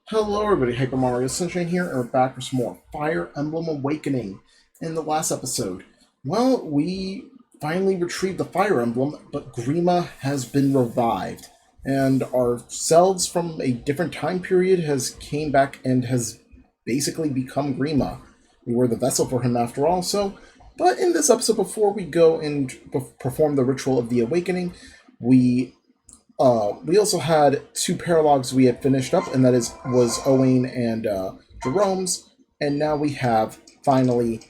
Hello everybody, Hyper Mario Sunshine here, and we're back for some more Fire Emblem Awakening. In the last episode, we finally retrieved the Fire Emblem, but Grima has been revived. And our selves from a different time period has came back and has basically become Grima. We were the vessel for him after all, but in this episode, before we go and perform the ritual of the awakening, we we also had two paralogs we had finished up, and that was Owain and Jerome's, and now we have finally.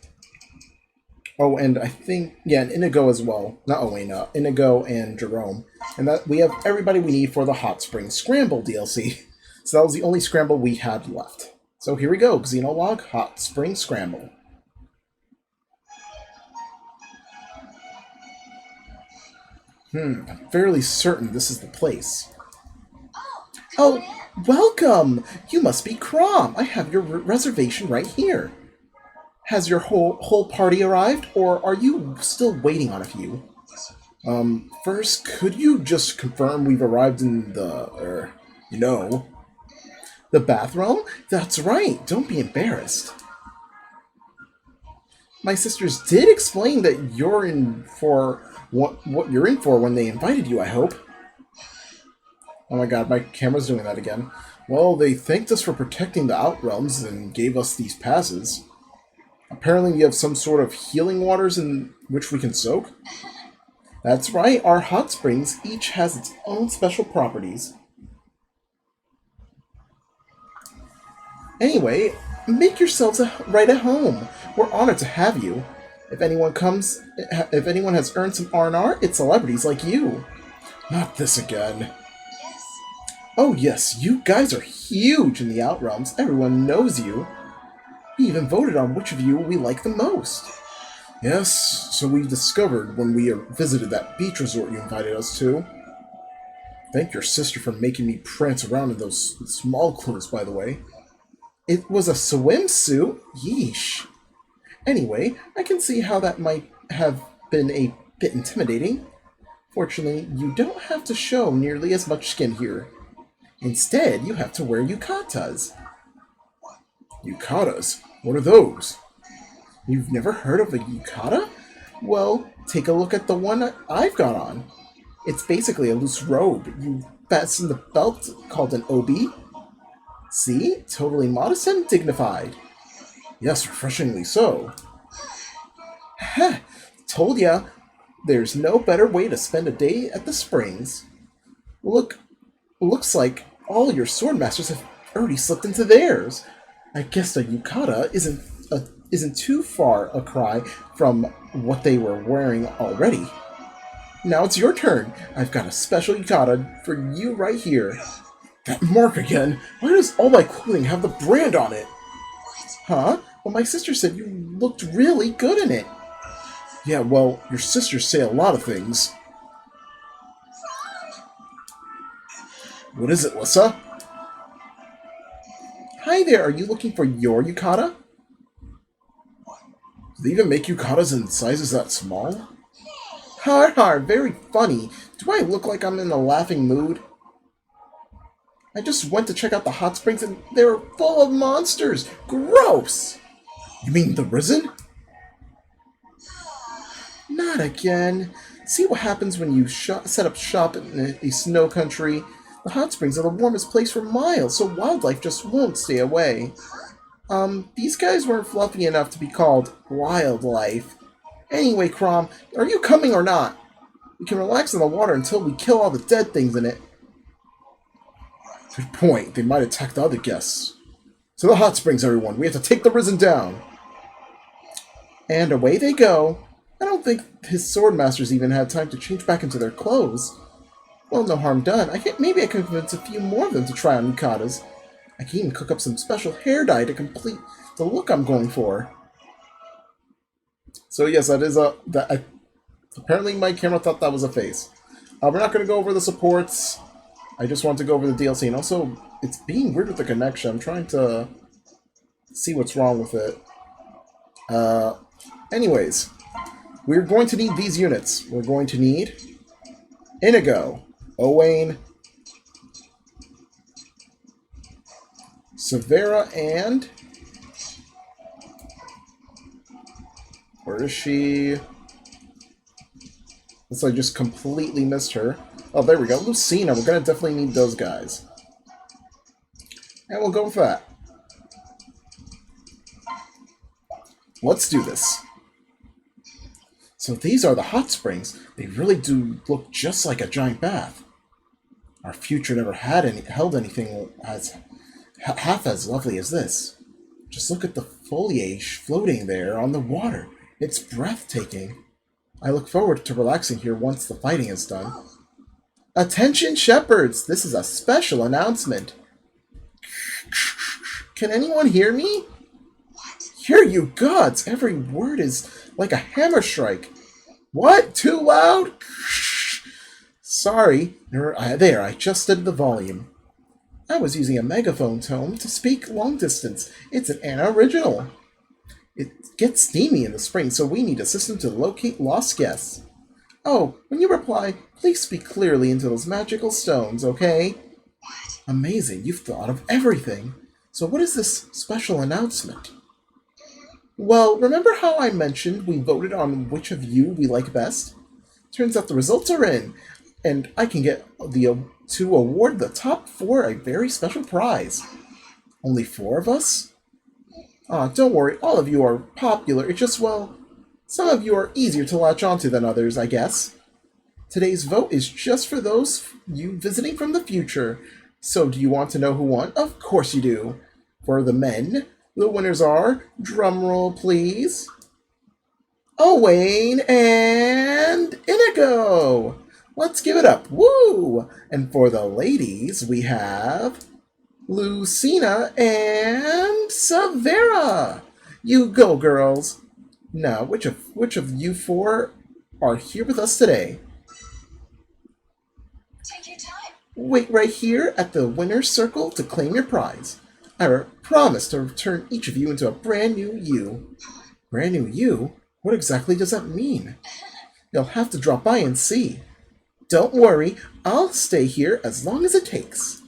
Oh, and I think and Inigo as well. Not Owain, Inigo and Jerome, and that we have everybody we need for the Hot Spring Scramble DLC. So that was the only scramble we had left. So here we go, Xenologue Hot Spring Scramble. I'm fairly certain this is the place. Oh, welcome! You must be Crom. I have your reservation right here. Has your whole party arrived, or are you still waiting on a few? First, could you just confirm we've arrived in you know, the Bathrealm? That's right. Don't be embarrassed. My sisters did explain that you're in for what you're in for when they invited you, I hope. Oh my god, my camera's doing that again. Well, they thanked us for protecting the Outrealms and gave us these passes. Apparently you have some sort of healing waters in which we can soak? That's right, our hot springs each has its own special properties. Anyway, make yourselves right at home. We're honored to have you. If anyone has earned some R&R, it's celebrities like you. Not this again. Oh yes, you guys are huge in the Outrealms. Everyone knows you. We even voted on which of you we like the most. Yes, so we discovered when we visited that beach resort you invited us to. Thank your sister for making me prance around in those small clothes, by the way. It was a swimsuit? Yeesh. Anyway, I can see how that might have been a bit intimidating. Fortunately, you don't have to show nearly as much skin here. Instead, you have to wear yukatas. Yukatas? What are those? You've never heard of a yukata? Well, take a look at the one I've got on. It's basically a loose robe. You fasten the belt called an obi. See? Totally modest and dignified. Yes, refreshingly so. Heh, told ya. There's no better way to spend a day at the springs. Looks like all your sword masters have already slipped into theirs. I guess the yukata isn't too far a cry from what they were wearing already. Now it's your turn. I've got a special yukata for you right here. That mark again. Why does all my clothing have the brand on it? Huh? Well, my sister said you looked really good in it. Yeah, well, your sisters say a lot of things. What is it, Lissa? Hi there, are you looking for your yukata? Do they even make yukatas in sizes that small? Har har, very funny. Do I look like I'm in a laughing mood? I just went to check out the hot springs and they were full of monsters. Gross! You mean the Risen? Not again. See what happens when you set up shop in a snow country? The hot springs are the warmest place for miles, so wildlife just won't stay away. These guys weren't fluffy enough to be called wildlife. Anyway, Crom, are you coming or not? We can relax in the water until we kill all the dead things in it. Good point. They might attack the other guests. To the hot springs, everyone. We have to take the Risen down. And away they go. I don't think his sword masters even had time to change back into their clothes. Well, no harm done. Maybe I can convince a few more of them to try on yukatas. I can even cook up some special hair dye to complete the look I'm going for. So yes, that is apparently my camera thought that was a face. We're not going to go over the supports. I just want to go over the DLC, and also it's being weird with the connection. I'm trying to see what's wrong with it. Anyways, we're going to need these units. We're going to need Inigo, Owain, Severa and... Where is she? Looks like I just completely missed her. Oh, there we go. Lucina. We're going to definitely need those guys. And we'll go with that. Let's do this. So these are the hot springs. They really do look just like a giant bath. Our future never held anything as half as lovely as this. Just look at the foliage floating there on the water. It's breathtaking. I look forward to relaxing here once the fighting is done. Attention shepherds! This is a special announcement. Can anyone hear me? Hear you gods! Every word is like a hammer strike. What? Too loud? Sorry. There, I adjusted the volume. I was using a megaphone tone to speak long distance. It's an Anna original. It gets steamy in the spring, so we need a system to locate lost guests. Oh, when you reply, please speak clearly into those magical stones, okay? Amazing, you've thought of everything. So what is this special announcement? Well, remember how I mentioned we voted on which of you we like best? Turns out the results are in, and I can get to award the top 4 a very special prize. Only 4 of us? Don't worry, all of you are popular. It's just, well, some of you are easier to latch onto than others, I guess. Today's vote is just for those you visiting from the future. So do you want to know who won? Of course you do. For the men, the winners are, drumroll please, Owain and Inigo. Let's give it up. Woo! And for the ladies, we have Lucina and Severa. You go, girls. Now, which of you 4 are here with us today? Take your time. Wait right here at the winner's circle to claim your prize. I promise to turn each of you into a brand new you. Brand new you? What exactly does that mean? You'll have to drop by and see. Don't worry, I'll stay here as long as it takes.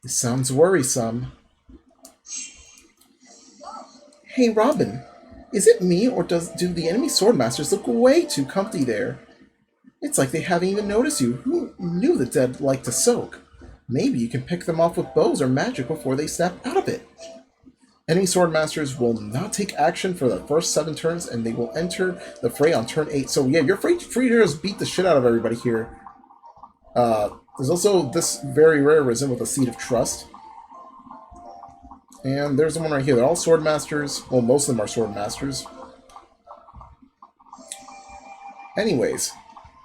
This sounds worrisome. Hey, Robin. Is it me, or do the enemy swordmasters look way too comfy there? It's like they haven't even noticed you. Who knew the dead like to soak? Maybe you can pick them off with bows or magic before they snap out of it. Enemy swordmasters will not take action for the first 7 turns, and they will enter the fray on turn 8. So yeah, you're free to just beat the shit out of everybody here. There's also this very rare risen with a Seed of Trust. And there's the one right here. They're all swordmasters. Well, most of them are swordmasters. Anyways,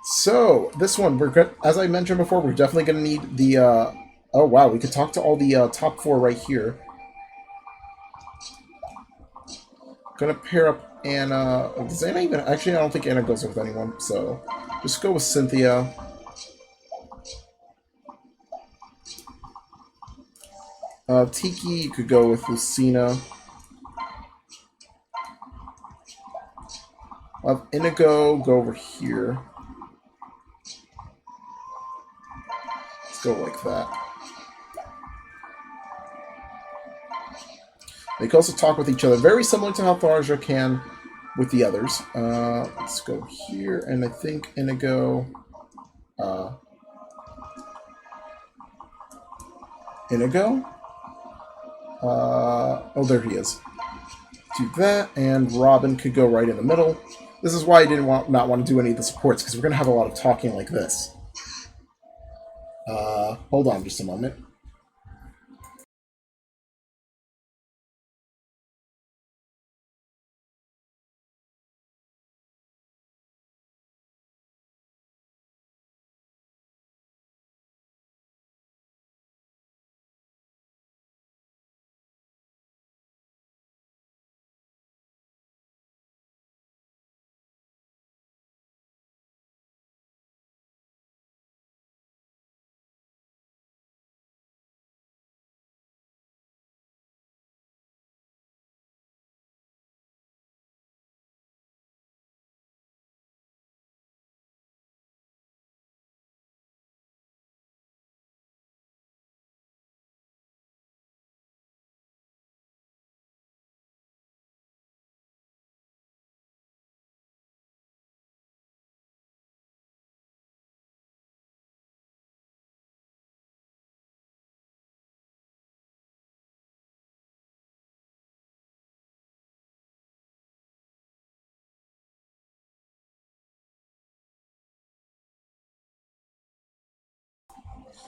so this one, we're good. As I mentioned before, we're definitely going to need the. Oh wow, we could talk to all the top 4 right here. Gonna pair up Anna. Does Anna even? Actually, I don't think Anna goes with anyone. So just go with Cynthia. Tiki, you could go with Lucina. Inigo, go over here. Let's go like that. They can also talk with each other, very similar to how Tharja can with the others. Let's go here, and I think Inigo. Inigo? Oh, there he is. Do that, and Robin could go right in the middle. This is why I didn't not want to do any of the supports, because we're going to have a lot of talking like this. Hold on just a moment.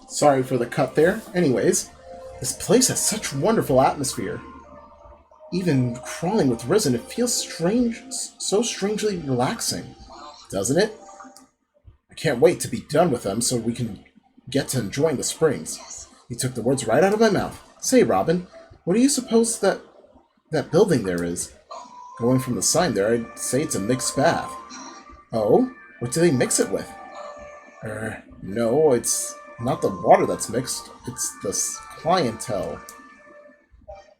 Sorry for the cut there. Anyways, this place has such wonderful atmosphere. Even crawling with Risen, it feels strange, so strangely relaxing, doesn't it? I can't wait to be done with them so we can get to enjoying the springs. You took the words right out of my mouth. Say, Robin, what do you suppose that building there is? Going from the sign there, I'd say it's a mixed bath. Oh? What do they mix it with? No, it's not the water that's mixed. It's the clientele.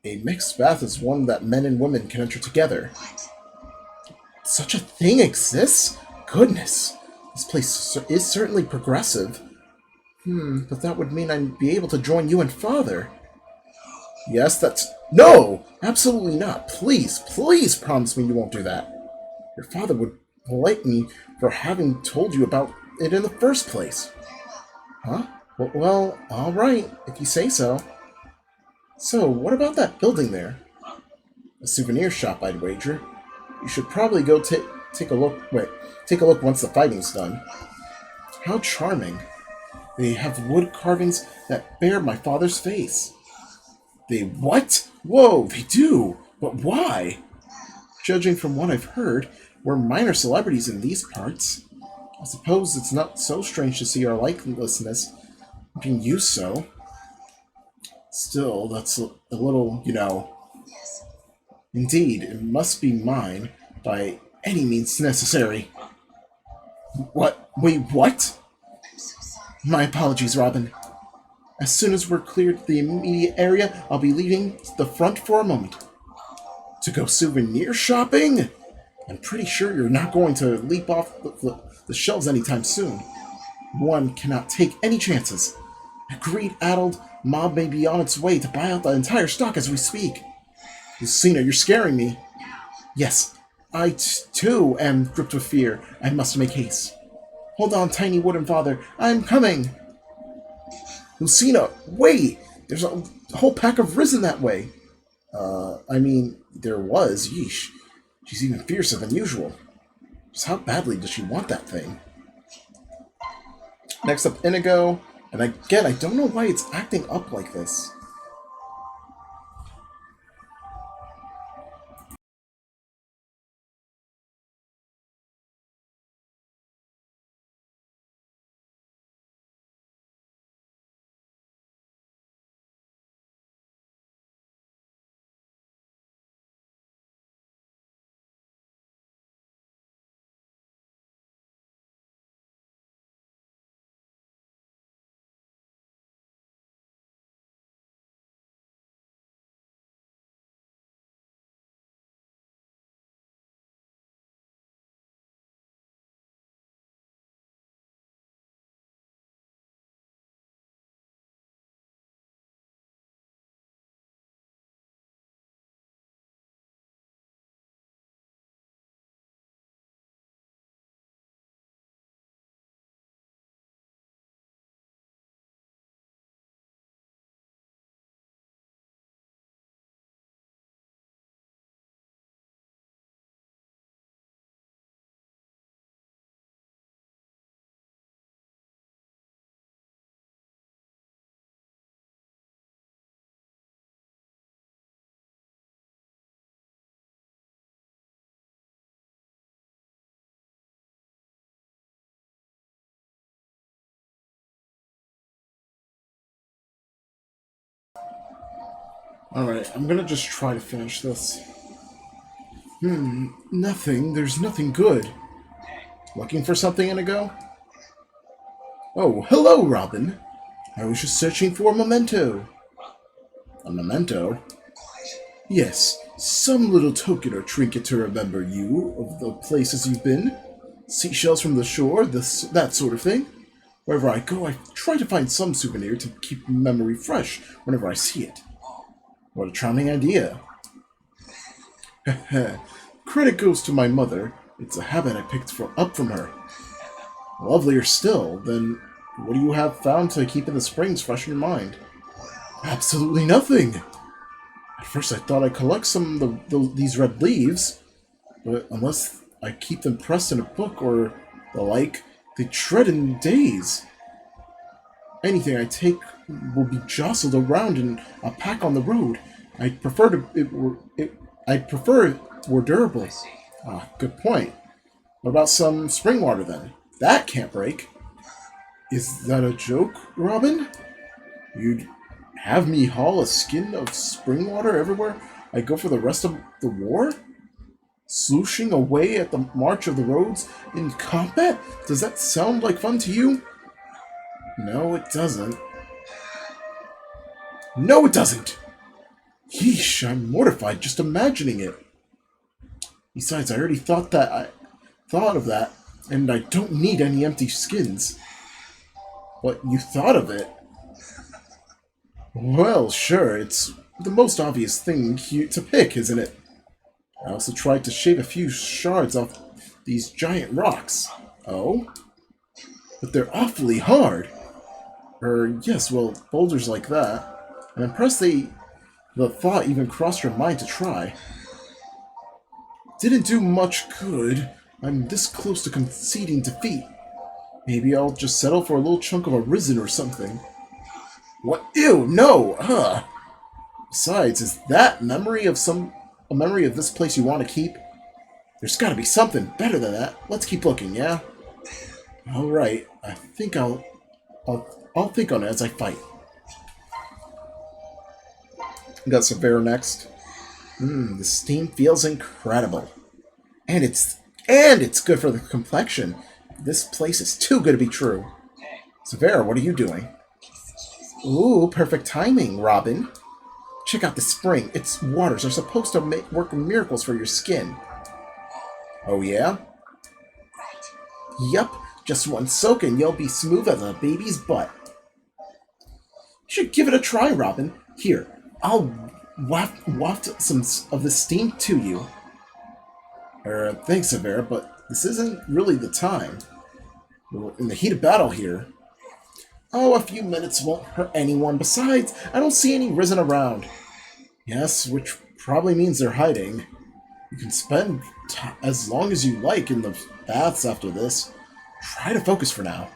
A mixed bath is one that men and women can enter together. Such a thing exists? Goodness. This place is certainly progressive. But that would mean I'd be able to join you and Father. Yes, that's... No! Absolutely not. Please, please promise me you won't do that. Your father would like me for having told you about it in the first place. Huh? Well, all right, if you say so. So, what about that building there? A souvenir shop, I'd wager. You should probably go take a look. Wait, take a look once the fighting's done. How charming. They have wood carvings that bear my father's face. They what? Whoa, they do! But why? Judging from what I've heard, we're minor celebrities in these parts. I suppose it's not so strange to see our likenessness being used so. Still, that's a little, Indeed, it must be mine by any means necessary. What? Wait, what? My apologies, Robin. As soon as we're cleared the immediate area, I'll be leaving the front for a moment. To go souvenir shopping? I'm pretty sure you're not going to leap off the shelves anytime soon. One cannot take any chances. A greed-addled mob may be on its way to buy out the entire stock as we speak. Lucina, you're scaring me. Yes, I too am gripped with fear. I must make haste. Hold on, tiny wooden father. I'm coming. Lucina, wait! There's a whole pack of Risen that way. There was. Yeesh. She's even fiercer than usual. Just how badly does she want that thing? Next up, Inigo. And again, I don't know why it's acting up like this. Alright, I'm gonna just try to finish this. Nothing. There's nothing good. Looking for something, Inigo? Oh, hello, Robin. I was just searching for a memento. A memento? Yes, some little token or trinket to remember you of the places you've been. Seashells from the shore, that sort of thing. Wherever I go, I try to find some souvenir to keep memory fresh whenever I see it. What a charming idea. Credit goes to my mother. It's a habit I picked up from her. Lovelier still, then what do you have found to keep in the springs fresh in your mind? Absolutely nothing. At first I thought I'd collect some of these red leaves, but unless I keep them pressed in a book or the like, they shred in days. anything I take will be jostled around in a pack on the road. I'd prefer it were durable. Ah, good point. What about some spring water then? That can't break. Is that a joke, Robin? You'd have me haul a skin of spring water everywhere I go for the rest of the war? Slooshing away at the march of the roads in combat? Does that sound like fun to you? No, it doesn't. No, it doesn't! Yeesh, I'm mortified just imagining it. Besides, I already thought of that, and I don't need any empty skins. What, you thought of it? Well, sure, it's the most obvious thing to pick, isn't it? I also tried to shave a few shards off these giant rocks. Oh? But they're awfully hard. Yes, well, boulders like that. I'm impressed the thought even crossed your mind to try. Didn't do much good. I'm this close to conceding defeat. Maybe I'll just settle for a little chunk of a risen or something. What? Ew, no! Besides, is that a memory of this place you want to keep? There's gotta be something better than that. Let's keep looking, yeah? Alright, I think I'll think on it as I fight. Got Severa next. The steam feels incredible. And it's good for the complexion. This place is too good to be true. Severa, what are you doing? Ooh, perfect timing, Robin. Check out the spring. Its waters are supposed to work miracles for your skin. Oh, yeah? Yup, just one soak and you'll be smooth as a baby's butt. You should give it a try, Robin. Here, I'll waft some of the steam to you. Thanks, Severa, but this isn't really the time. We're in the heat of battle here. Oh, a few minutes won't hurt anyone. Besides, I don't see any risen around. Yes, which probably means they're hiding. You can spend as long as you like in the baths after this. Try to focus for now.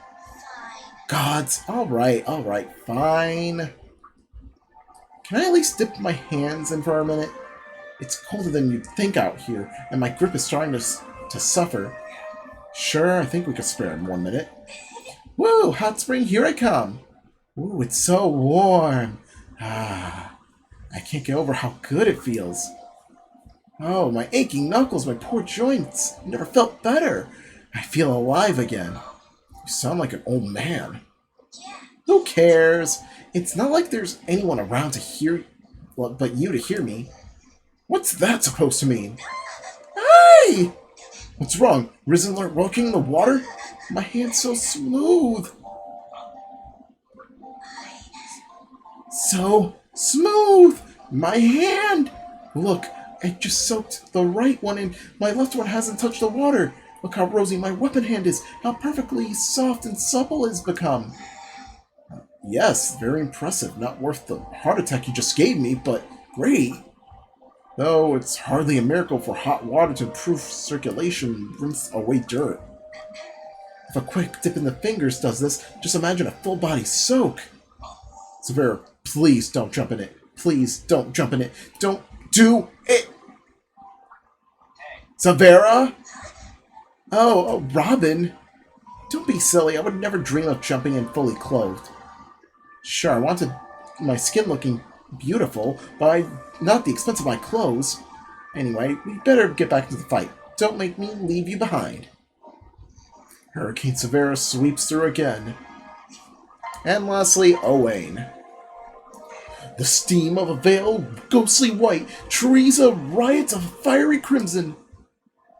Gods, alright, fine. Can I at least dip my hands in for a minute? It's colder than you'd think out here, and my grip is starting to suffer. Sure, I think we could spare him 1 minute. Woo! Hot spring, here I come! Ooh, it's so warm! I can't get over how good it feels. Oh, my aching knuckles, my poor joints. Never felt better. I feel alive again. You sound like an old man. Who cares? It's not like there's anyone around to hear, but you to hear me. What's that supposed to mean? Hey! What's wrong? Risen lurking in the water? My hand's so smooth. So smooth! My hand! Look, I just soaked the right one and my left one hasn't touched the water. Look how rosy my weapon hand is, how perfectly soft and supple it's become. Yes, very impressive. Not worth the heart attack you just gave me, but great. Though it's hardly a miracle for hot water to improve circulation and rinse away dirt. If a quick dip in the fingers does this, just imagine a full body soak. Severa, please don't jump in it. Please don't jump in it. Don't do it! Severa? Oh, Robin. Don't be silly. I would never dream of jumping in fully clothed. Sure, I wanted my skin looking beautiful, but not at the expense of my clothes. Anyway, we better get back to the fight. Don't make me leave you behind. Hurricane Severa sweeps through again. And lastly, Owain. The steam of a veil, ghostly white, trees a riot of fiery crimson.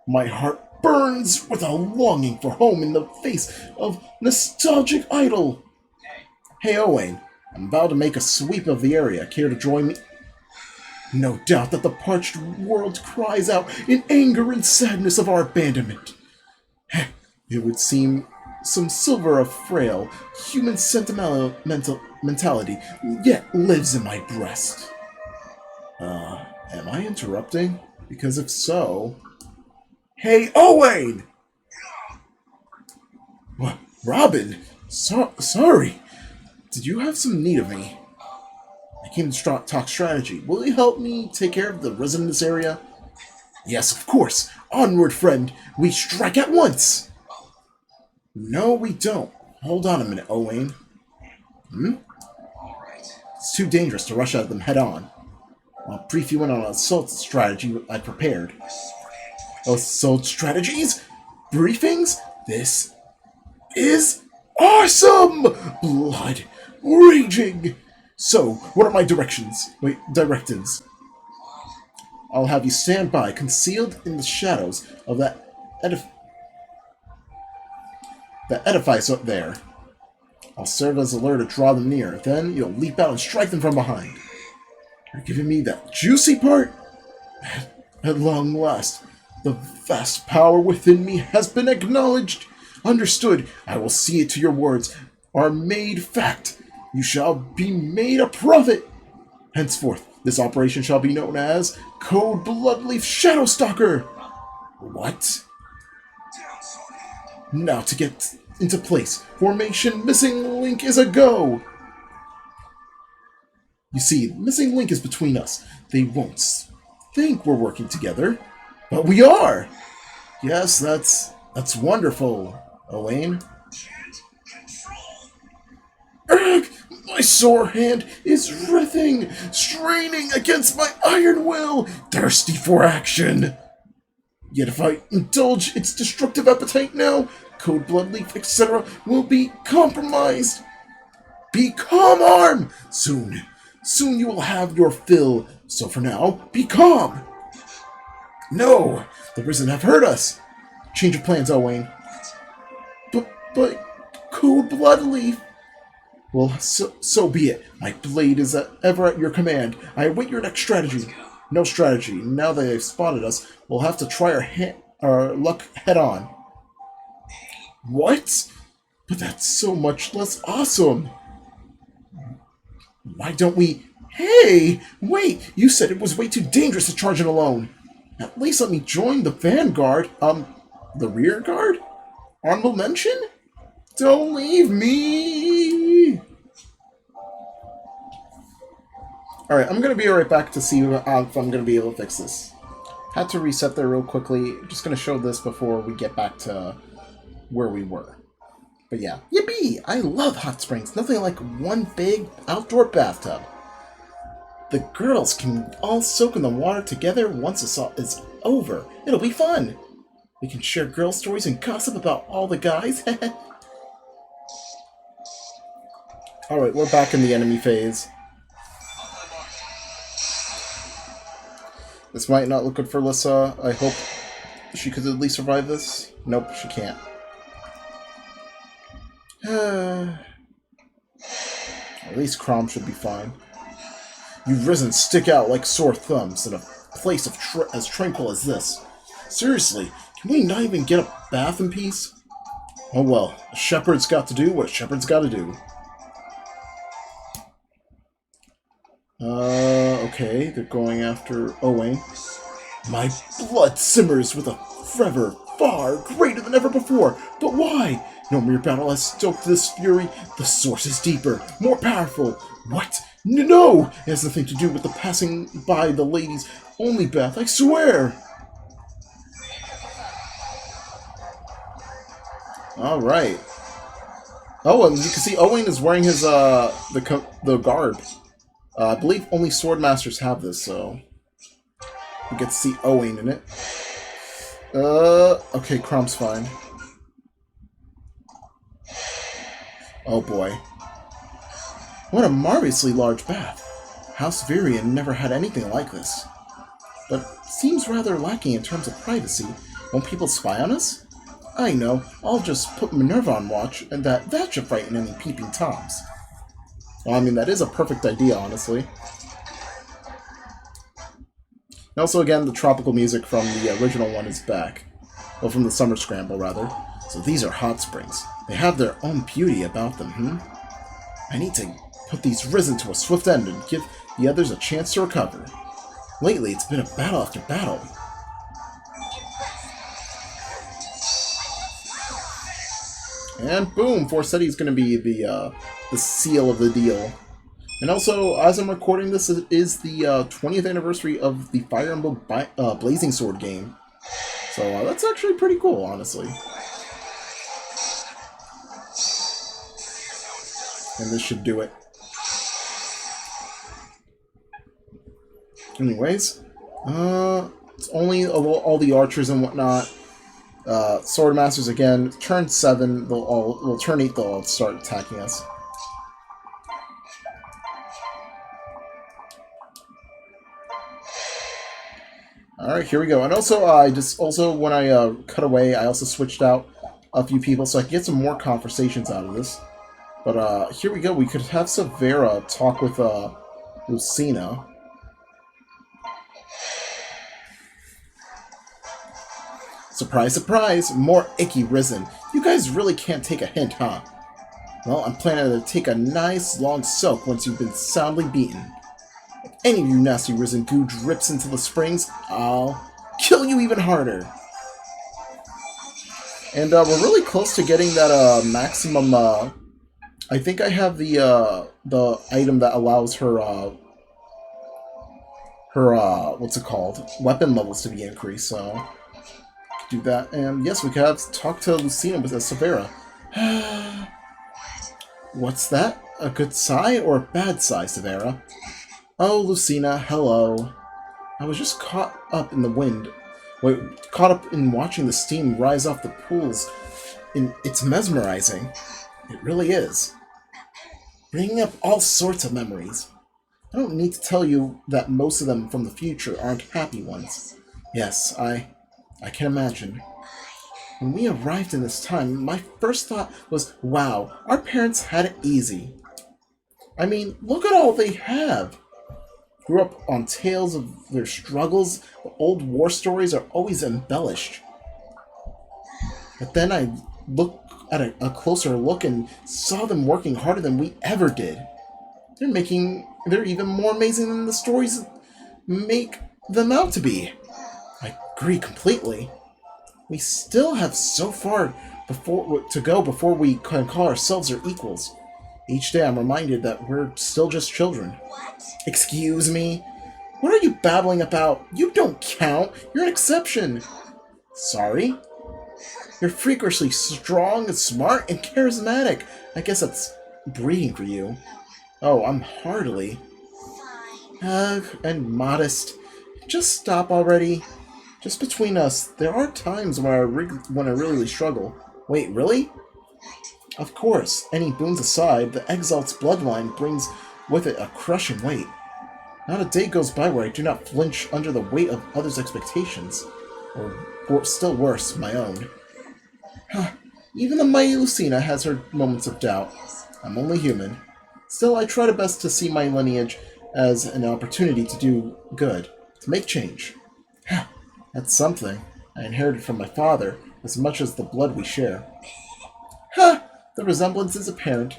My heart burns with a longing for home in the face of nostalgic idol. Hey, Owain, I'm about to make a sweep of the area. Care to join me? No doubt that the parched world cries out in anger and sadness of our abandonment. It would seem some silver of frail, human mentality yet lives in my breast. Am I interrupting? Because if so... Hey, Owain! What, Robin? Sorry. Did you have some need of me? I came to talk strategy. Will you help me take care of the residents in this area? Yes, of course. Onward, friend. We strike at once. No, we don't. Hold on a minute, Owain. It's too dangerous to rush at them head on. I'll brief you in on an assault strategy I prepared. Assault strategies? Briefings? This is awesome! Blood raging! So, what are my directives? I'll have you stand by, concealed in the shadows of that edifice up there. I'll serve as a lure to draw them near. Then you'll leap out and strike them from behind. You're giving me that juicy part? At long last, the vast power within me has been acknowledged. Understood. I will see it to your words are made fact. You shall be made a prophet. Henceforth, this operation shall be known as Code Bloodleaf Shadowstalker. What? Now to get into place. Formation Missing Link is a go. You see, Missing Link is between us. They won't think we're working together, but we are. Yes, that's wonderful, Owain. Ugh, my sore hand is writhing, straining against my iron will, thirsty for action. Yet if I indulge its destructive appetite now, Code Bloodleaf, etc., will be compromised. Be calm, Arm! Soon you will have your fill. So for now, be calm. No, the Risen have heard us. Change of plans, Owain. But Code Bloodleaf. Well, so be it. My blade is ever at your command. I await your next strategy. No strategy. Now that they've spotted us, we'll have to try our luck head on. What? But that's so much less awesome. Why don't we... Hey! Wait! You said it was way too dangerous to charge in alone. At least let me join the vanguard. The rear guard? Honorable mention? Don't leave me! Alright, I'm going to be right back to see if I'm going to be able to fix this. Had to reset there real quickly. Just going to show this before we get back to where we were. But yeah. Yippee! I love hot springs. Nothing like one big outdoor bathtub. The girls can all soak in the water together once it's over. It'll be fun. We can share girl stories and gossip about all the guys. Alright, we're back in the enemy phase. This might not look good for Lissa. I hope she could at least survive this. Nope, she can't. At least Crom should be fine. You Risen stick out like sore thumbs in a place as tranquil as this. Seriously, can we not even get a bath in peace? Oh well, a shepherd's got to do what a shepherd's got to do. Okay, they're going after Owain. My blood simmers with a fervor far greater than ever before. But why? No mere battle has stoked this fury. The source is deeper, more powerful. What? No! It has nothing to do with the passing by the ladies' only bath, I swear! Alright. Oh, and you can see Owain is wearing his, the garb. I believe only Swordmasters have this, so... we get to see Owain in it. Okay, Crom's fine. Oh boy. What a marvelously large bath. House Virion never had anything like this. But seems rather lacking in terms of privacy. Won't people spy on us? I know. I'll just put Minerva on watch, and that should frighten any peeping toms. Well, I mean, that is a perfect idea, honestly. And also, again, the tropical music from the original one is back. Well, from the Summer Scramble, rather. So these are hot springs. They have their own beauty about them, I need to put these Risen to a swift end and give the others a chance to recover. Lately, it's been a battle after battle. And boom! Forseti's going to be the the seal of the deal. And also, as I'm recording this, it is the 20th anniversary of the Fire Emblem Blazing Sword game. So that's actually pretty cool, honestly. And this should do it. Anyways, it's only all the archers and whatnot. Sword Masters again. Turn 7, turn 8, they'll all start attacking us. Alright, here we go. And also, when I cut away, I also switched out a few people so I can get some more conversations out of this. But here we go. We could have Severa talk with Lucina. Surprise, surprise! More Icky Risen. You guys really can't take a hint, huh? Well, I'm planning to take a nice long soak once you've been soundly beaten. If any of you nasty Risen goo drips into the springs, I'll kill you even harder. And we're really close to getting that maximum. I think I have the item that allows her what's it called? Weapon levels to be increased. So do that, and yes, we can have talk to Lucina with Severa. What's that? A good sigh or a bad sigh, Severa? Oh, Lucina, hello. I was just caught up in the wind. Wait, caught up in watching the steam rise off the pools. It's mesmerizing. It really is. Bringing up all sorts of memories. I don't need to tell you that most of them from the future aren't happy ones. Yes, I can imagine. When we arrived in this time, my first thought was, wow, our parents had it easy. I mean, look at all they have. Grew up on tales of their struggles, but old war stories are always embellished. But then I looked at a closer look and saw them working harder than we ever did. They're even more amazing than the stories make them out to be. I agree completely. We still have so far to go before we can call ourselves their equals. Each day I'm reminded that we're still just children. What? Excuse me? What are you babbling about? You don't count. You're an exception. Sorry? You're freakishly strong and smart and charismatic. I guess that's breeding for you. Oh, I'm hardly. And modest. Just stop already. Just between us, there are times when I really struggle. Wait, really? Of course, any boons aside, the Exalt's bloodline brings with it a crushing weight. Not a day goes by where I do not flinch under the weight of others' expectations. Or still worse, my own. Even the mighty Lucina has her moments of doubt. I'm only human. Still, I try to best to see my lineage as an opportunity to do good, to make change. That's something I inherited from my father, as much as the blood we share. The resemblance is apparent.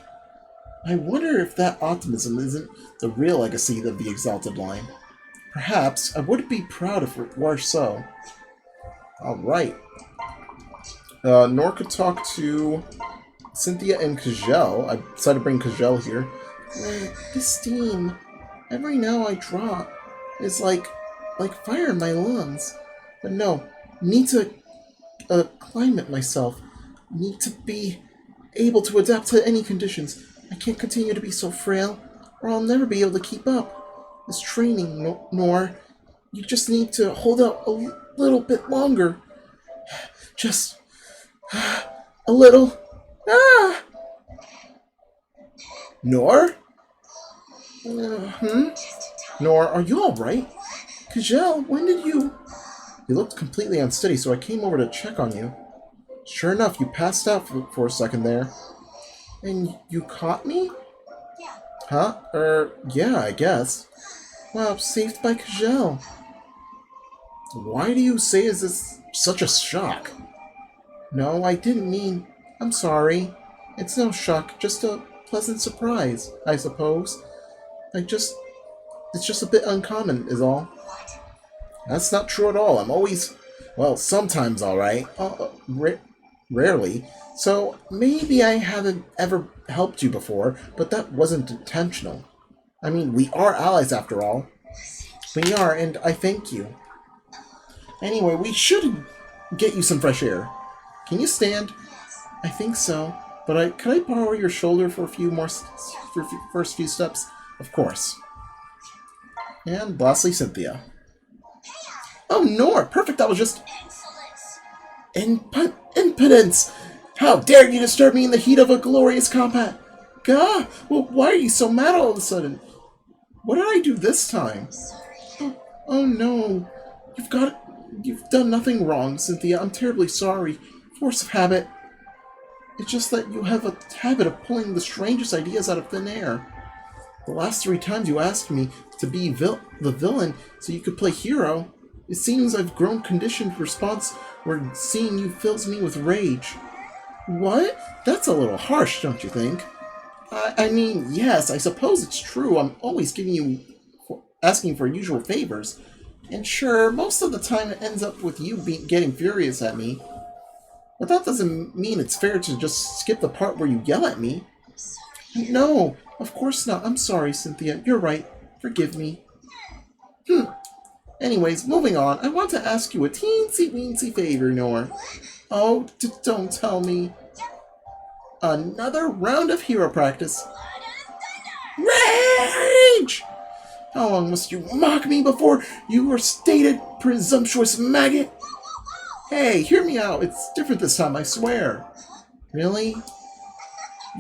I wonder if that optimism isn't the real legacy of the Exalted line. Perhaps I would be proud if it were so. Alright. Nor could talk to Cynthia and Kajel. I decided to bring Kajel here. This steam, every now I drop, is like fire in my lungs. But no, need to climate myself. Need to be able to adapt to any conditions. I can't continue to be so frail, or I'll never be able to keep up. This training, Nor, you just need to hold out a little bit longer. Just a little. Nor? Nor, are you alright? Kajel, when did you... You looked completely unsteady, so I came over to check on you. Sure enough, you passed out for a second there. And you caught me? Huh? Yeah, I guess. Wow, saved by Kajel. Why do you say is this such a shock? No, I didn't mean... I'm sorry. It's no shock, just a pleasant surprise, I suppose. It's just a bit uncommon, is all. That's not true at all. I'm always... Well, sometimes alright. Rarely. So maybe I haven't ever helped you before, but that wasn't intentional. I mean, we are allies after all. We are, and I thank you. Anyway, we should get you some fresh air. Can you stand? I think so. But could I borrow your shoulder for a few more, for first few steps? Of course. And lastly, Cynthia. Oh, Nor! Perfect, that was just... impotence! How dare you disturb me in the heat of a glorious combat? Gah! Well, why are you so mad all of a sudden? What did I do this time? Oh no. You've done nothing wrong, Cynthia. I'm terribly sorry. Force of habit. It's just that you have a habit of pulling the strangest ideas out of thin air. The last 3 times you asked me to be the villain so you could play hero, it seems I've grown conditioned response where seeing you fills me with rage. What? That's a little harsh, don't you think? I mean, yes, I suppose it's true. I'm always asking for usual favors. And sure, most of the time it ends up with you getting furious at me. But that doesn't mean it's fair to just skip the part where you yell at me. No, of course not. I'm sorry, Cynthia. You're right. Forgive me. Anyways, moving on. I want to ask you a teensy-weensy favor, Nor. Oh, don't tell me. Another round of hero practice. Rage! How long must you mock me before you are stated presumptuous maggot? Hey, hear me out. It's different this time, I swear. Really?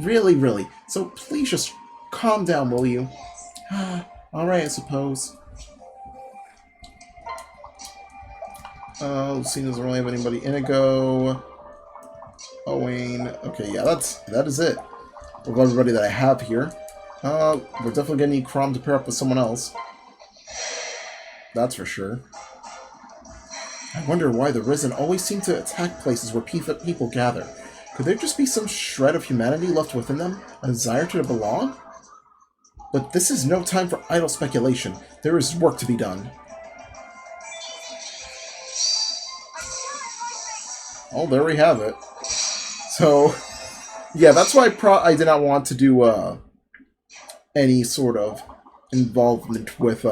Really. So please just calm down, will you? Alright, I suppose. Lucina doesn't really have anybody. Inigo. Owain. Okay, yeah, that is it. Of everybody that I have here. We're definitely gonna need Chrom to pair up with someone else. That's for sure. I wonder why the Risen always seem to attack places where people gather. Could there just be some shred of humanity left within them? A desire to belong? But this is no time for idle speculation. There is work to be done. Oh, there we have it. So, yeah, that's why I did not want to do any sort of involvement with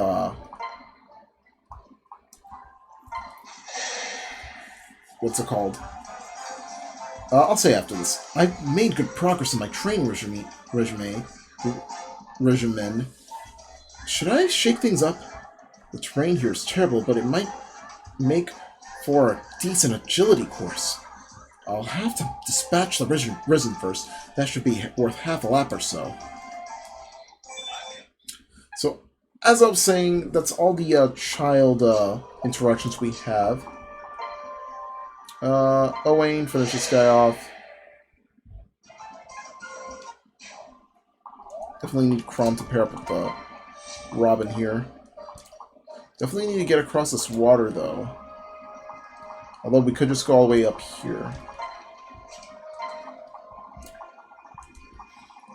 what's it called? I'll say after this. I've made good progress in my training regimen. Should I shake things up? The terrain here is terrible, but it might make for a decent agility course. I'll have to dispatch the Risen first. That should be worth half a lap or so. So, as I was saying, that's all the child interactions we have. Owain, finish this guy off. Definitely need Chrom to pair up with Robin here. Definitely need to get across this water, though. Although we could just go all the way up here.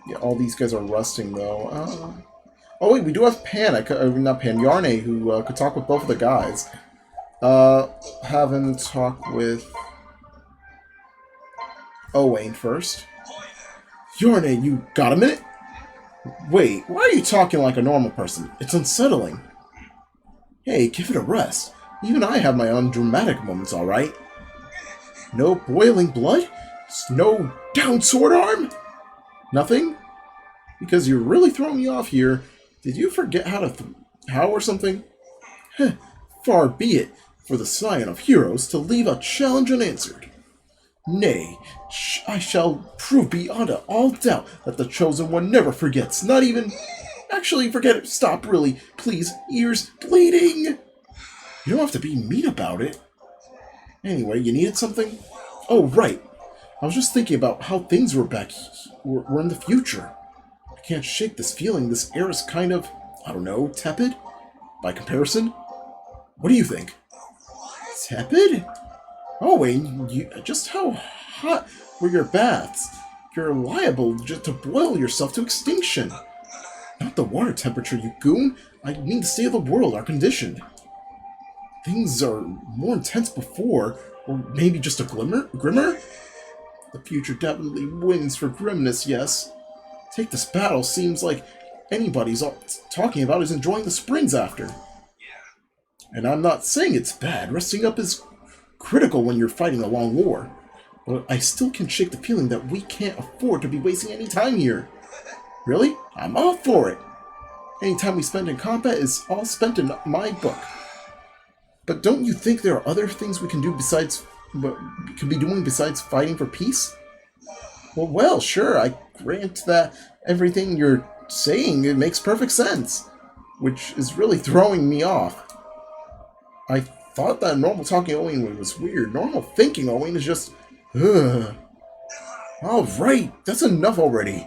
Yeah, all these guys are resting, though. Oh, wait, we do have Pan. Not Pan, Yarne, who could talk with both of the guys. Have him talk with Owain first. Yarne, you got a minute? Wait, why are you talking like a normal person? It's unsettling. Hey, give it a rest. Even I have my own dramatic moments, alright? No boiling blood? No down sword arm? Nothing? Because you're really throwing me off here. Did you forget how or something? Heh, far be it for the scion of heroes to leave a challenge unanswered. Nay, I shall prove beyond all doubt that the Chosen One never forgets, not even... Actually, forget it. Stop, really. Please. Ears bleeding. You don't have to be mean about it. Anyway, you needed something? Oh, right. I was just thinking about how things were were in the future. I can't shake this feeling. This air is kind of, I don't know, tepid? By comparison? What do you think? Tepid? Oh, Wayne, just how hot were your baths? You're liable just to boil yourself to extinction. Not the water temperature, you goon. I mean the state of the world, our condition. Things are more intense before, or maybe just a grimmer? The future definitely wins for grimness, yes. Take this battle seems like anybody's talking about is enjoying the springs after. And I'm not saying it's bad. Resting up is critical when you're fighting a long war. But I still can shake the feeling that we can't afford to be wasting any time here. Really? I'm all for it. Any time we spend in combat is all spent in my book. But don't you think there are other things we can do besides fighting for peace? Well, sure, I grant that everything you're saying, it makes perfect sense, which is really throwing me off. I thought that normal talking Owen was weird. Normal thinking Owen is just, ugh. Alright, that's enough already.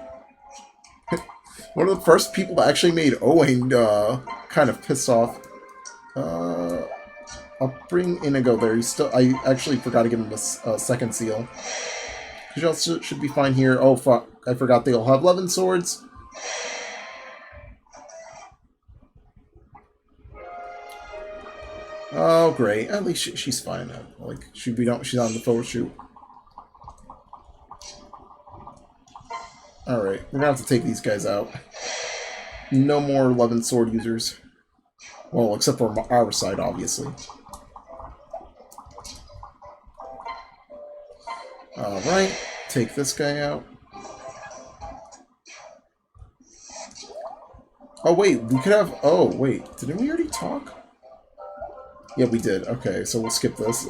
One of the first people that actually made Owen kind of pissed off. I'll bring Inigo there. I actually forgot to give him a second seal. You also should be fine here. Oh fuck, I forgot they all have 11 swords. Oh great, at least she's fine now. Like she's not on the photo shoot. Alright, we're gonna have to take these guys out. No more 11 sword users. Well, except for our side, obviously. Alright, take this guy out. Oh wait, we could have... Oh wait, didn't we already talk? Yeah, we did. Okay, so we'll skip this.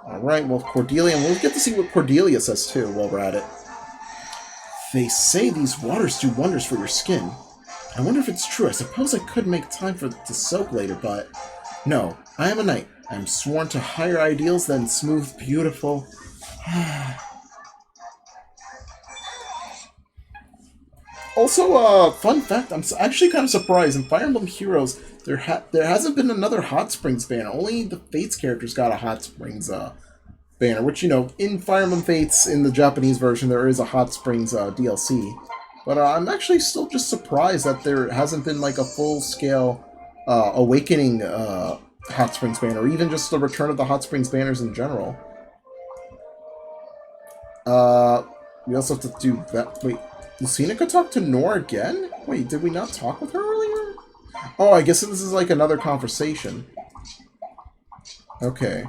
Alright, well, Cordelia, and we'll get to see what Cordelia says too while we're at it. They say these waters do wonders for your skin. I wonder if it's true. I suppose I could make time to soak later, but... No, I am a knight. I am sworn to higher ideals than smooth, beautiful... Also, fun fact, I'm actually kind of surprised. In Fire Emblem Heroes, there hasn't been another Hot Springs banner. Only the Fates characters got a Hot Springs banner, which, you know, in Fire Emblem Fates, in the Japanese version, there is a Hot Springs DLC. But I'm actually still just surprised that there hasn't been, like, a full-scale Awakening Hot Springs banner, or even just the return of the Hot Springs banners in general. We also have to do that. Wait, Lucina could talk to Nor again? Wait, did we not talk with her earlier? Oh, I guess this is like another conversation. Okay.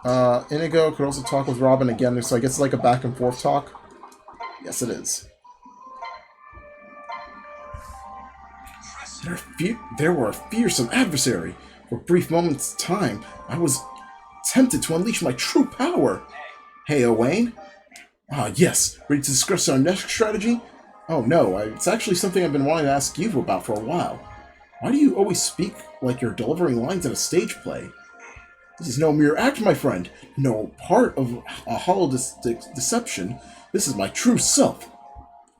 Inigo could also talk with Robin again, so I guess it's like a back and forth talk. Yes, it is. There were a fearsome adversary. For brief moments of time, I was tempted to unleash my true power. Hey, Owain? Ah, yes. Ready to discuss our next strategy? Oh, no. It's actually something I've been wanting to ask you about for a while. Why do you always speak like you're delivering lines in a stage play? This is no mere act, my friend. No part of a hollow deception. This is my true self.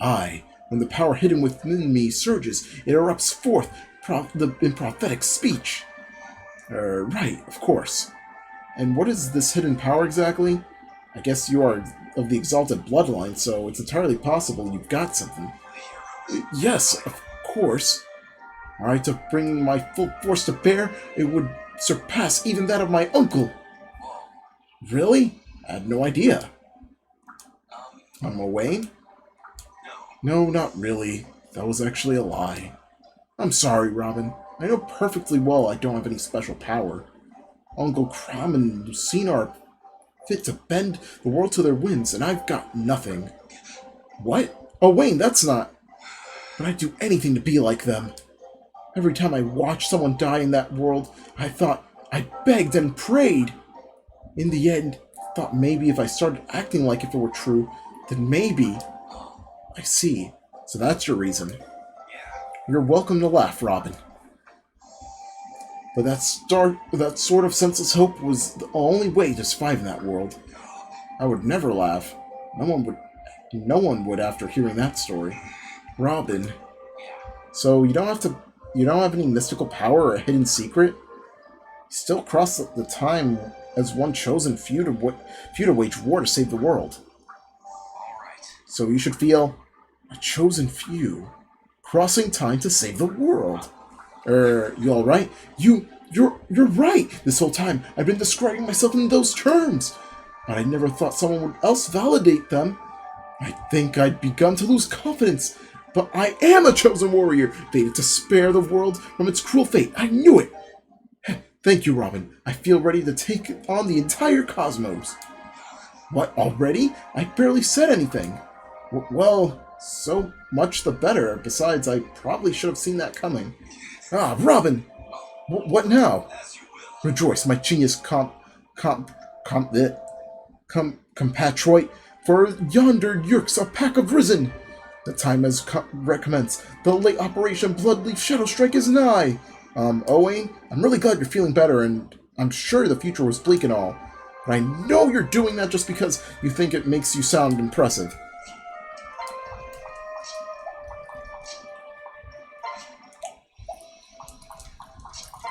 When the power hidden within me surges, it erupts forth in prophetic speech. Right, of course. And what is this hidden power exactly? I guess you are of the exalted bloodline, so it's entirely possible you've got something. Yes, of course. Were I to bring my full force to bear, it would surpass even that of my uncle. Really? I had no idea. I'm Owain? No, not really. That was actually a lie. I'm sorry, Robin. I know perfectly well I don't have any special power. Uncle Crom and Lucina are fit to bend the world to their whims, and I've got nothing. What? Oh, Wayne, that's not... But I'd do anything to be like them. Every time I watched someone die in that world, I begged and prayed. In the end, I thought maybe if I started acting like if it were true, then maybe... I see. So that's your reason. You're welcome to laugh, Robin. But that sort of senseless hope was the only way to survive in that world. I would never laugh. No one would after hearing that story. Robin. So you don't have any mystical power or a hidden secret? You still cross the time as one chosen few to wage war to save the world. So you should feel a chosen few crossing time to save the world. You alright? You're right! This whole time, I've been describing myself in those terms! But I never thought someone else validate them. I think I'd begun to lose confidence. But I am a chosen warrior, fated to spare the world from its cruel fate. I knew it! Thank you, Robin. I feel ready to take on the entire cosmos. What, already? I barely said anything. Well, so much the better. Besides, I probably should have seen that coming. Ah, Robin! What now? Rejoice, my genius compatriot, for yonder Yerks a pack of risen. The time has recommenced. The late Operation Bloodleaf Shadow Strike is nigh. Owain, I'm really glad you're feeling better, and I'm sure the future was bleak and all. But I know you're doing that just because you think it makes you sound impressive.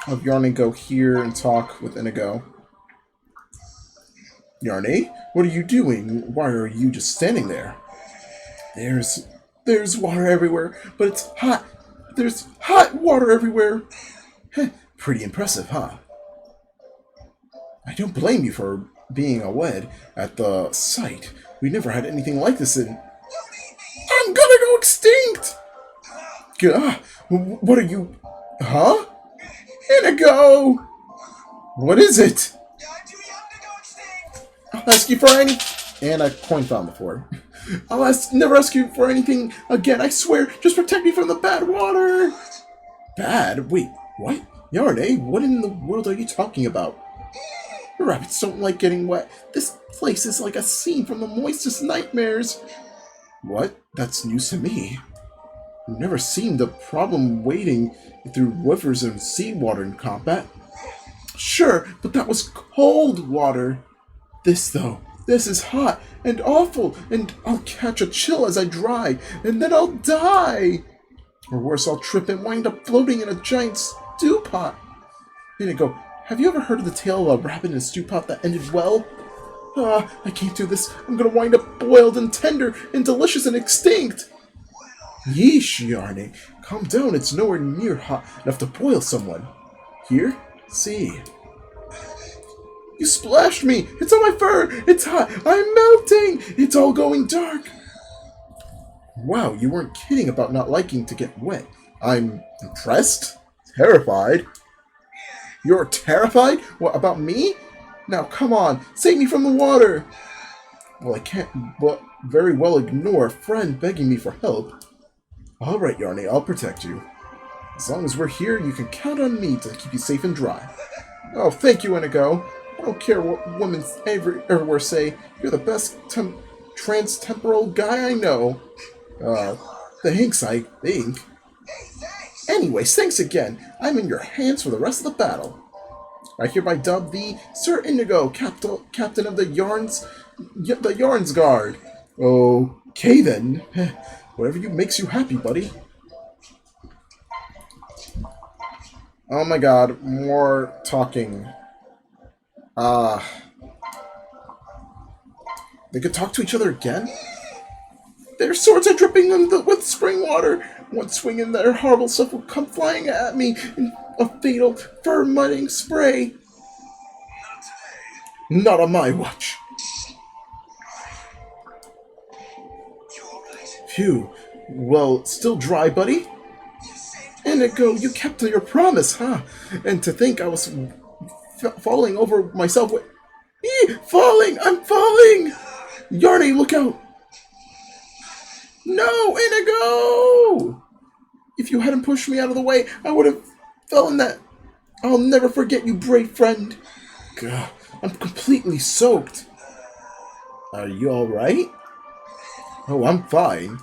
I'll have Yarny go here and talk with Inigo. Yarny, what are you doing? Why are you just standing there? There's water everywhere, but it's hot. There's hot water everywhere. Pretty impressive, huh? I don't blame you for being awed at the sight. We never had anything like this in... I'm gonna go extinct! What are you... Huh? Inigo! What is it? I'll ask you for any... And I coin found before. Never ask you for anything again, I swear. Just protect me from the bad water. Bad? Wait, what? Yarny, what in the world are you talking about? Rabbits don't like getting wet. This place is like a scene from the moistest nightmares. What? That's news to me. I've never seen the problem wading through rivers and seawater in combat. Sure, but that was cold water. This, though, this is hot and awful, and I'll catch a chill as I dry, and then I'll die. Or worse, I'll trip and wind up floating in a giant stew pot. Inigo, have you ever heard of the tale of a rabbit in a stew pot that ended well? I can't do this. I'm gonna wind up boiled and tender and delicious and extinct. Yeesh, Yarny. Calm down, it's nowhere near hot enough to boil someone. Here? See. You splashed me! It's on my fur! It's hot! I'm melting! It's all going dark! Wow, you weren't kidding about not liking to get wet. I'm impressed? Terrified? You're terrified? What, about me? Now, come on, save me from the water! Well, I can't very well ignore a friend begging me for help. Alright, Yarny, I'll protect you. As long as we're here, you can count on me to keep you safe and dry. Oh, thank you, Inigo. I don't care what women everywhere say. You're the best trans-temporal guy I know. Thanks, I think. Anyways, thanks again. I'm in your hands for the rest of the battle. I hereby dub thee Sir Inigo, captain of the Yarns Guard. Okay then. Whatever makes you happy, buddy. Oh my god, more talking. They could talk to each other again? Their swords are dripping with spring water. One swing and their horrible stuff will come flying at me in a fatal fur-mudding spray. Not on my watch. Phew. Well, still dry, buddy? Inigo, you kept to your promise, huh? And to think I was falling over myself with... Falling! I'm falling! Yarny, look out! No, Inigo! If you hadn't pushed me out of the way, I would have fell in that... I'll never forget you, brave friend. Gah, I'm completely soaked. Are you alright? Oh, I'm fine.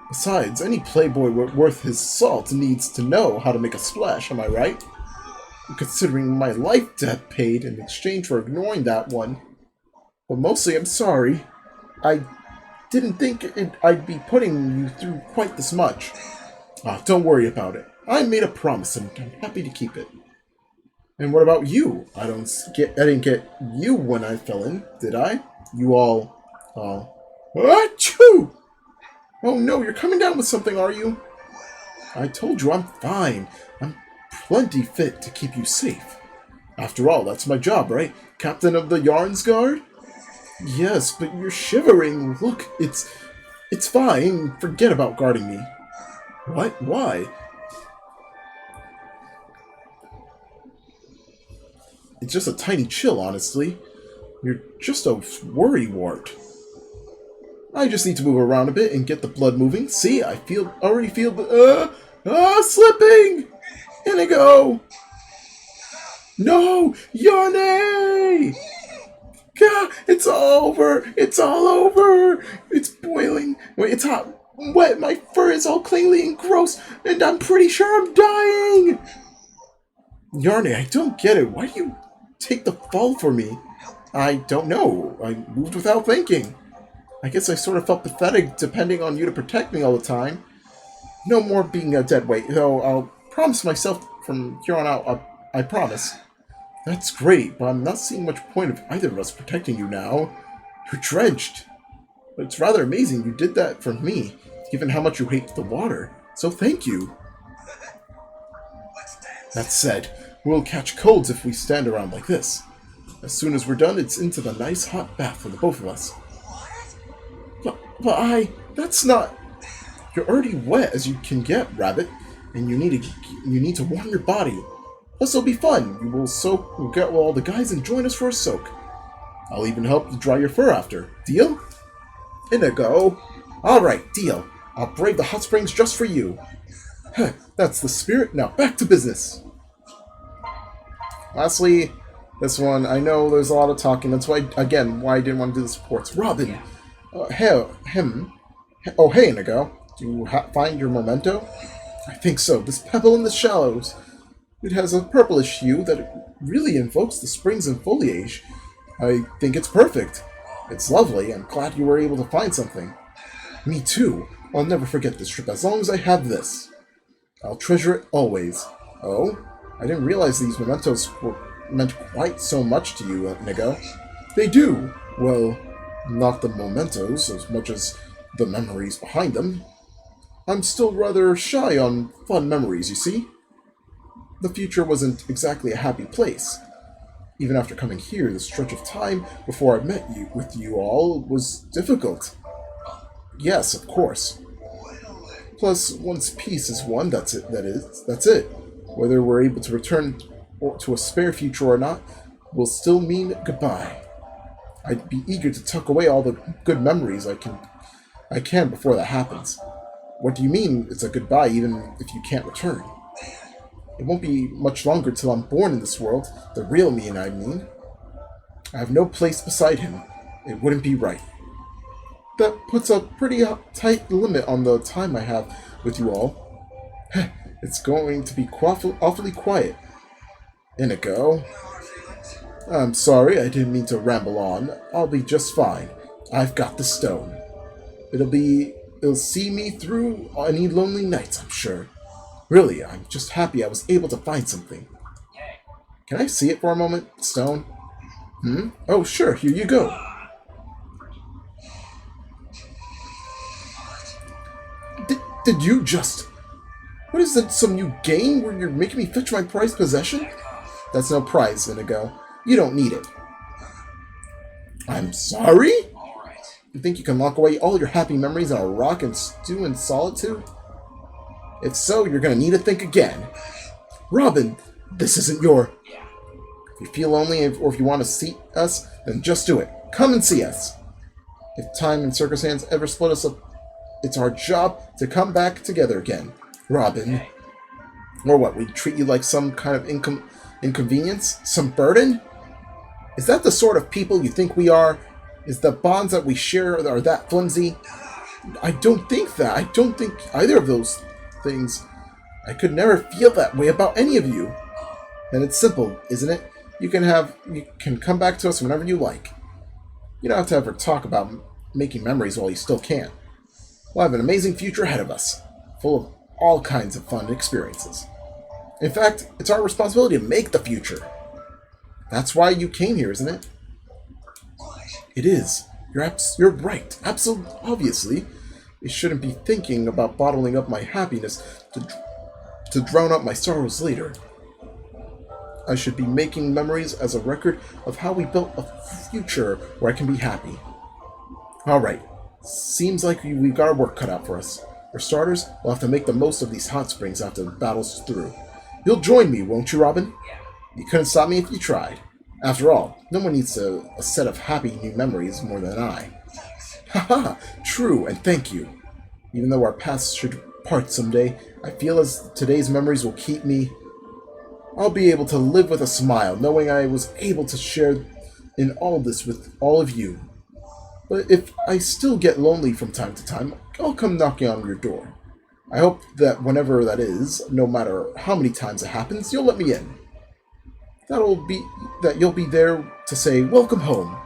Besides, any playboy worth his salt needs to know how to make a splash, am I right? Considering my life debt paid in exchange for ignoring that one. But mostly I'm sorry. I didn't think I'd be putting you through quite this much. Don't worry about it. I made a promise and I'm happy to keep it. And what about you? I didn't get you when I fell in, did I? You all... Achoo! Oh no, you're coming down with something, are you? I told you I'm fine. I'm plenty fit to keep you safe. After all, that's my job, right? Captain of the Yarns Guard? Yes, but you're shivering. Look, it's fine. Forget about guarding me. What? Why? It's just a tiny chill, honestly. You're just a worrywart. I just need to move around a bit and get the blood moving. See, already feel the, slipping! Inigo! No! Yone! God, it's all over! It's all over! It's boiling. Wait, it's hot. Wet. My fur is all clingly and gross, and I'm pretty sure I'm dying! Yarne, I don't get it. Why do you take the fall for me? I don't know. I moved without thinking. I guess I sort of felt pathetic depending on you to protect me all the time. No more being a dead weight, though I'll promise myself from here on out, I promise. That's great, but I'm not seeing much point of either of us protecting you now. You're drenched. But it's rather amazing you did that for me, given how much you hate the water. So thank you. That said, we'll catch colds if we stand around like this. As soon as we're done, it's into the nice hot bath for the both of us. But that's not... You're already wet as you can get, Rabbit, and you need to warm your body. Plus, it'll be fun. You will soak. We'll get all the guys and join us for a soak. I'll even help you dry your fur after. Deal? Inigo. All right, deal. I'll brave the hot springs just for you. That's the spirit. Now back to business. Lastly, this one. I know there's a lot of talking. That's why, again, why I didn't want to do the supports. Robin. Oh, hey, Inigo. Do you find your memento? I think so. This pebble in the shallows. It has a purplish hue that really invokes the springs and foliage. I think it's perfect. It's lovely. I'm glad you were able to find something. Me too. I'll never forget this trip as long as I have this. I'll treasure it always. Oh? I didn't realize these mementos meant quite so much to you, Inigo. They do. Well, not the mementos as much as the memories behind them. I'm still rather shy on fun memories, you see? The future wasn't exactly a happy place. Even after coming here, the stretch of time before I met you all was difficult. Yes, of course. Plus, once peace is won, that's it. Whether we're able to return to a spare future or not, will still mean goodbye. I'd be eager to tuck away all the good memories I can before that happens. What do you mean it's a goodbye even if you can't return? It won't be much longer till I'm born in this world, the real me, I mean. I have no place beside him. It wouldn't be right. That puts a pretty tight limit on the time I have with you all. It's going to be awfully quiet. Inigo. I'm sorry, I didn't mean to ramble on. I'll be just fine. I've got the stone. It'll see me through any lonely nights, I'm sure. Really, I'm just happy I was able to find something. Can I see it for a moment, Stone? Oh, sure, here you go. Did you just... What is that, some new game where you're making me fetch my prized possession? That's no prize, Inigo. You don't need it. I'm sorry? You think you can lock away all your happy memories in a rock and stew in solitude? If so, you're going to need to think again. Robin, this isn't your... If you feel lonely or if you want to see us, then just do it. Come and see us. If time and circumstance ever split us up, it's our job to come back together again. Robin. Or what, we treat you like some kind of inconvenience? Some burden? Is that the sort of people you think we are? Is the bonds that we share are that flimsy? I don't think that. I don't think either of those things. I could never feel that way about any of you. Then it's simple, isn't it? You can come back to us whenever you like. You don't have to ever talk about making memories while you still can. We'll have an amazing future ahead of us, full of all kinds of fun experiences. In fact, it's our responsibility to make the future. That's why you came here, isn't it? It is. You're right. Absolutely, obviously. I shouldn't be thinking about bottling up my happiness to drown out my sorrows later. I should be making memories as a record of how we built a future where I can be happy. Alright, seems like we've got our work cut out for us. For starters, we'll have to make the most of these hot springs after the battle's through. You'll join me, won't you, Robin? You couldn't stop me if you tried. After all, no one needs a set of happy new memories more than I. Haha, true, and thank you. Even though our paths should part someday, I feel as today's memories will keep me. I'll be able to live with a smile, knowing I was able to share in all this with all of you. But if I still get lonely from time to time, I'll come knocking on your door. I hope that whenever that is, no matter how many times it happens, you'll let me in. That you'll be there to say, "Welcome home."